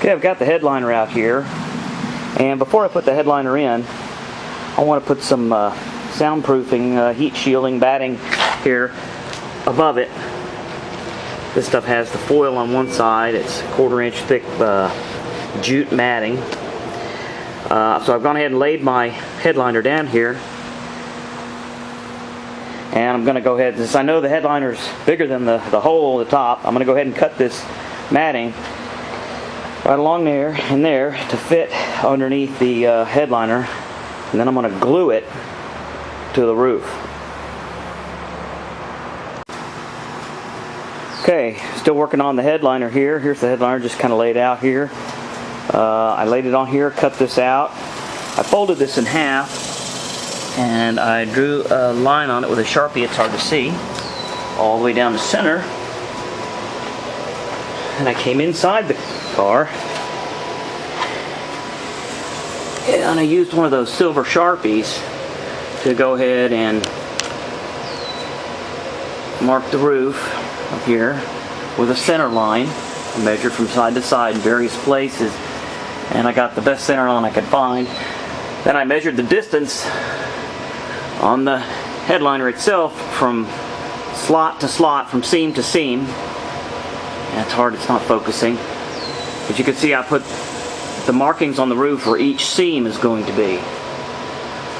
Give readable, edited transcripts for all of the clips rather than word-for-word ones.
Okay, I've got the headliner out here, and before I put the headliner in, I want to put some soundproofing, heat shielding batting here above it. This stuff has the foil on one side. It's 1/4 inch thick jute matting. So I've gone ahead and laid my headliner down here, and I'm going to go ahead, since I know the headliner's bigger than the hole at the top, I'm going to go ahead and cut this matting right along there and there to fit underneath the headliner, and then I'm going to glue it to the roof. Okay, still working on the headliner here. Here's the headliner just kind of laid out here. I laid it on here, cut this out. I folded this in half, and I drew a line on it with a Sharpie. It's hard to see, all the way down the center. And I came inside the car, and I used one of those silver Sharpies to go ahead and mark the roof up here with a center line. I measured from side to side in various places, and I got the best center line I could find. Then I measured the distance on the headliner itself from slot to slot, from seam to seam. That's hard, it's not focusing. But you can see I put the markings on the roof where each seam is going to be.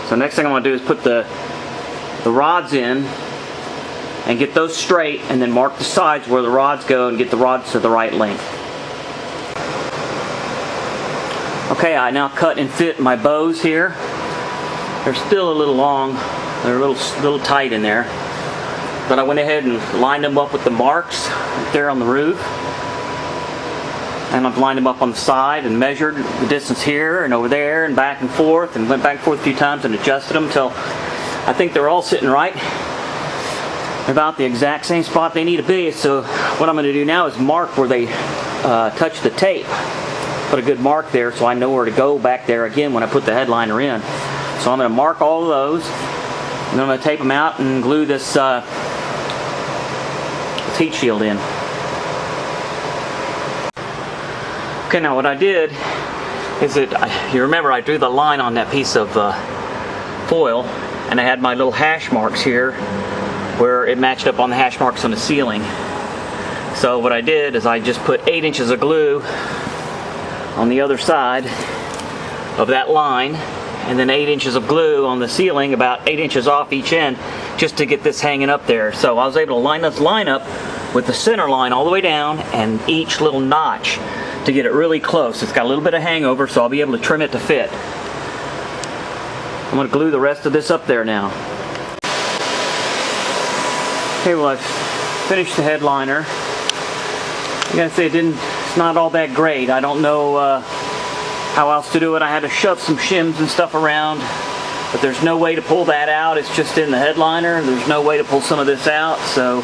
So next thing I want to do is put the rods in and get those straight, and then mark the sides where the rods go and get the rods to the right length. Okay, I now cut and fit my bows here. They're still a little long. They're a little tight in there. But I went ahead and lined them up with the marks right there on the roof. And I've lined them up on the side and measured the distance here and over there and back and forth, and went back and forth a few times and adjusted them until I think they're all sitting right about the exact same spot they need to be. So what I'm going to do now is mark where they touch the tape. Put a good mark there so I know where to go back there again when I put the headliner in. So I'm going to mark all of those, and then I'm going to tape them out and glue this heat shield in. Okay, now what I did is that, you remember I drew the line on that piece of foil, and I had my little hash marks here where it matched up on the hash marks on the ceiling. So what I did is I just put 8 inches of glue on the other side of that line, and then 8 inches of glue on the ceiling, about 8 inches off each end, just to get this hanging up there. So I was able to line this line up with the center line all the way down and each little notch to get it really close. It's got a little bit of hangover, so I'll be able to trim it to fit. I'm going to glue the rest of this up there now. Okay, well, I've finished the headliner. I gotta say, it's not all that great. I don't know how else to do it. I had to shove some shims and stuff around, but there's no way to pull that out. It's just in the headliner. There's no way to pull some of this out, so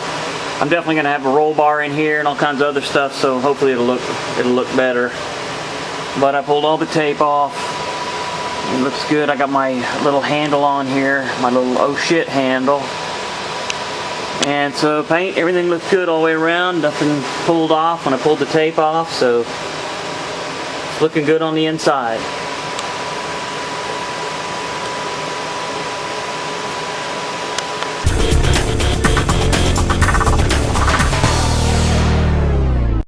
I'm definitely going to have a roll bar in here and all kinds of other stuff, so hopefully it'll look better. But I pulled all the tape off. It looks good. I got my little handle on here, my little oh shit handle. And so paint, everything looks good all the way around. Nothing pulled off when I pulled the tape off, so it's looking good on the inside.